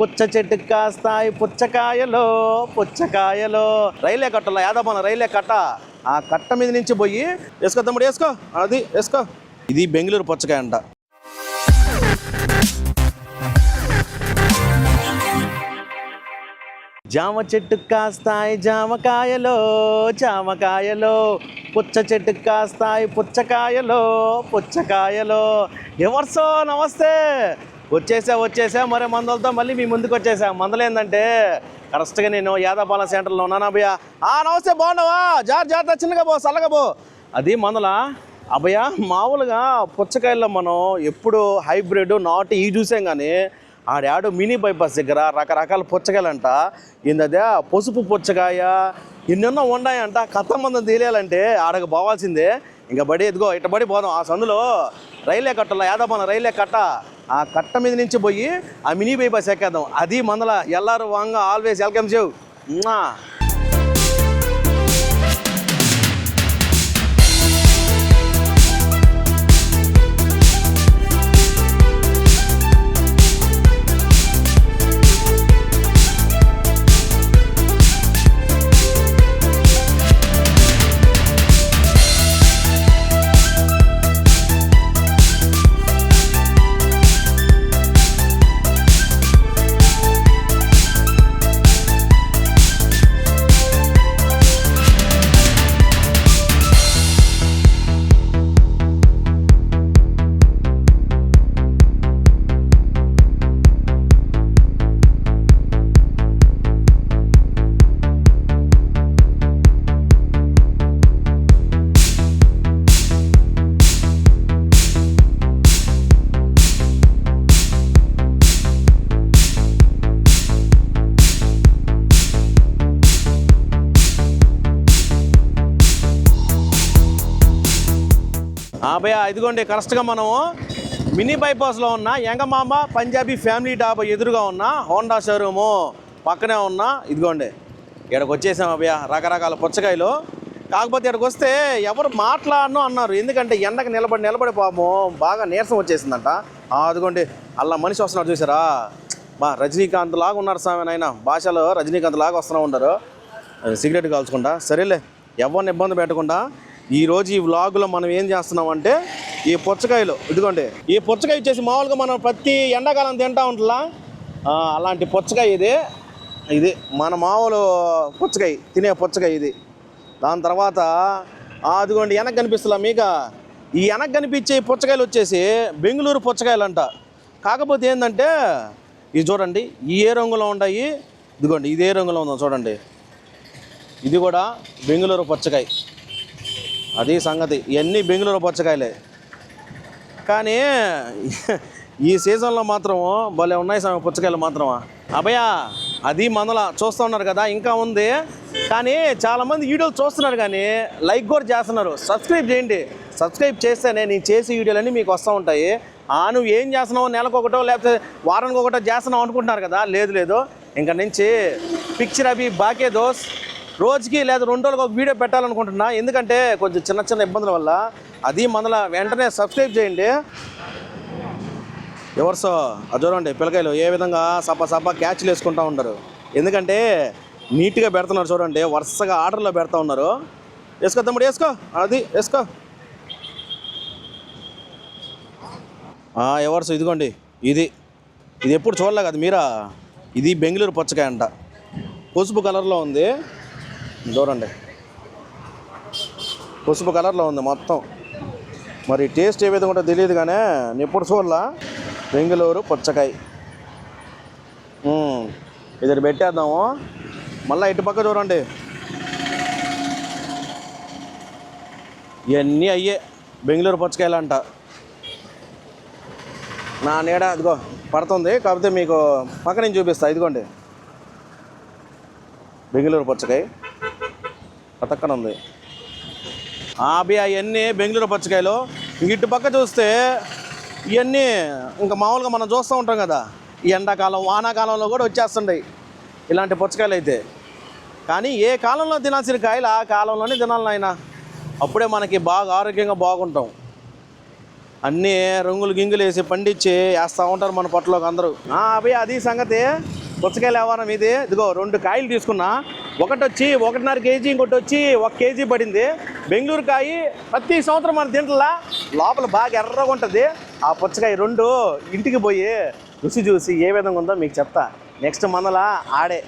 పుచ్చ చెట్టు కాస్తాయి పుచ్చకాయలో పుచ్చకాయలో. రైలే కట్టలో యాదమ్మన రైలే కట్ట, ఆ కట్ట మీద నుంచి పోయి వేసుకో తమ్ముడు, వేసుకో, అది వేసుకో. ఇది బెంగళూరు పుచ్చకాయ అంట. జామ చెట్టు కాస్తాయి జామకాయలో జామకాయలో, పుచ్చ చెట్టు కాస్తాయి పుచ్చకాయలో పుచ్చకాయలో. ఎవర్సో నమస్తే, వచ్చేసా మరి మందులతో మళ్ళీ మీ ముందుకు వచ్చేసా. మందులు ఏంటంటే కరెక్ట్గా నేను యాదవపాలెం సెంటర్లో ఉన్నాను. అభయ నమస్తే, బాగున్నావా? జాగ్రత్త, చిన్నగా పో, చల్లగా పో. అది మందుల అభయ. మామూలుగా పుచ్చకాయల్లో మనం ఎప్పుడు హైబ్రిడ్ నాటు ఈ చూసాం, కానీ ఆడాడు మినీ బైపాస్ దగ్గర రకరకాల పుచ్చకాయలంట. ఏందదే పసుపు పుచ్చకాయ ఎన్నెన్నో ఉన్నాయంట. కథ మందం తెలియాలంటే ఆడకు పోవాల్సిందే. ఇంకా బడి ఎదుగో ఇట్ట బడి పోదాం. ఆ సందులో రైలే కట్టలో యాదమ్మన రైలే కట్ట, ఆ కట్ట మీద నుంచి పోయి ఆ మినీ బైపాస్ ఎక్కేద్దాం. అది మందల ఎల్లారు వాంగ ఆల్వేస్ వెల్కమ్ చేవు. భయ ఇదిగోండి, కరెక్ట్గా మనము మినీ బైపాస్లో ఉన్న యంగమాంబ పంజాబీ ఫ్యామిలీ డాబా ఎదురుగా ఉన్న హోండా షోరూము పక్కనే ఉన్న ఇదిగోండి ఇక్కడికి వచ్చేసాం అభయ. రకరకాల పుచ్చకాయలు. కాకపోతే ఇక్కడికి వస్తే ఎవరు మాట్లాడను అన్నారు, ఎందుకంటే ఎండకు నిలబడి పాపం బాగా నీరసం వచ్చేసిందంట. అదిగోండి అలా మనిషి వస్తున్నారు చూసారా, రజనీకాంత్ లాగా ఉన్నారు స్వామి. నాయన భాషలో రజనీకాంత్ లాగా వస్తూ ఉంటారు సిగరెట్ కాల్చుకుంటా. సరేలే, ఎవరిని ఇబ్బంది పెట్టకుండా ఈరోజు ఈ వ్లాగులో మనం ఏం చేస్తున్నామంటే ఈ పుచ్చకాయలు ఇదిగోండి. ఈ పుచ్చకాయ వచ్చేసి మామూలుగా మనం ప్రతి ఎండాకాలం తింటా ఉంటుందా, అలాంటి పుచ్చకాయ ఇది మన మామూలు పుచ్చకాయ, తినే పుచ్చకాయ ఇది. దాని తర్వాత అదిగోండి వెనక్కి కనిపిస్తుందా మీకు, ఈ వెనక్కి కనిపించే పుచ్చకాయలు వచ్చేసి బెంగళూరు పుచ్చకాయలు అంట. కాకపోతే ఏంటంటే ఇది చూడండి, ఈ ఏ రంగులో ఉన్నాయి, ఇదిగోండి ఇదే రంగులో ఉందో చూడండి. ఇది కూడా బెంగళూరు పుచ్చకాయ. అది సంగతి, ఇవన్నీ బెంగళూరు పుచ్చకాయలే. కానీ ఈ సీజన్లో మాత్రం భలే ఉన్నాయి స్వామి పుచ్చకాయలు మాత్రమా. అభయ అది మందల చూస్తూ ఉన్నారు కదా, ఇంకా ఉంది. కానీ చాలామంది వీడియోలు చూస్తున్నారు కానీ లైక్ కూడా చేస్తున్నారు. సబ్స్క్రైబ్ చేయండి. సబ్స్క్రైబ్ చేస్తేనే నేను చేసే వీడియోలన్నీ మీకు వస్తూ ఉంటాయి. నువ్వు ఏం చేస్తున్నావు, నెలకొకటో లేకపోతే వారానికి ఒకటో చేస్తున్నావు అనుకుంటున్నారు కదా, లేదు ఇంకా నుంచి పిక్చర్ అవి బాకే దోస్ రోజుకి లేదా 2 రోజులకు ఒక వీడియో పెట్టాలనుకుంటున్నా. ఎందుకంటే కొంచెం చిన్న ఇబ్బందుల వల్ల. అది మనల వెంటనే సబ్స్క్రైబ్ చేయండి. ఎవరిసో అది చూడండి పిల్లకాయలు ఏ విధంగా సప క్యాచ్లు వేసుకుంటూ ఉంటారు. ఎందుకంటే నీట్గా పెడుతున్నారు చూడండి, వరుసగా ఆర్డర్లో పెడతా ఉన్నారు. వేసుకో తమ్ముడు, వేసుకో, అది వేసుకో. ఎవరిసో ఇదిగోండి, ఇది ఎప్పుడు చూడలే కదా మీరా. ఇది బెంగళూరు పుచ్చకాయ అంట, పసుపు కలర్లో ఉంది చూడండి, పసుపు కలర్లో ఉంది మొత్తం. మరి టేస్ట్ ఏ విధంగా ఉంటుందో తెలియదు కానీ నేను ఎప్పుడు చూడలా. బెంగళూరు పుచ్చకాయ ఇది పెట్టేద్దాము. మళ్ళీ ఇటు పక్క చూడండి, ఇవన్నీ అయ్యే బెంగళూరు పుచ్చకాయలు అంట. నా నీడ అదిగో పడుతుంది, కాకపోతే మీకు పక్క నుంచి చూపిస్తా. ఇదిగోండి బెంగళూరు పుచ్చకాయ పక్కన ఉంది. అవన్నీ బెంగళూరు పుచ్చకాయలు. ఇటు పక్క చూస్తే ఇవన్నీ ఇంకా మామూలుగా మనం చూస్తూ ఉంటాం కదా, ఈ ఎండాకాలం వానాకాలంలో కూడా వచ్చేస్తుంటాయి ఇలాంటి పుచ్చకాయలు అయితే. కానీ ఏ కాలంలో తినాల్సిన కాయలు ఆ కాలంలోనే తినాలి నాయన, అప్పుడే మనకి బాగా ఆరోగ్యంగా బాగుంటాం. అన్నీ రంగులు గింగులు వేసి పండించి వేస్తూ ఉంటారు మన పొట్టలోకి అందరూ. అభయ అది సంగతి. పుచ్చకాయలు వ్యవహారం ఇది. ఇదిగో 2 కాయలు తీసుకున్నా. ఒకటి వచ్చి 1.5 కేజీ, ఇంకోటి వచ్చి 1 కేజీ పడింది. బెంగళూరు కాయ ప్రతి సంవత్సరం మన తింటలా లోపల బాగా ఎర్రగా ఉంటుంది. ఆ పుచ్చకాయ 2 ఇంటికి పోయి రుచి చూసి ఏ విధంగా ఉందో మీకు చెప్తా. నెక్స్ట్ మనలా ఆడే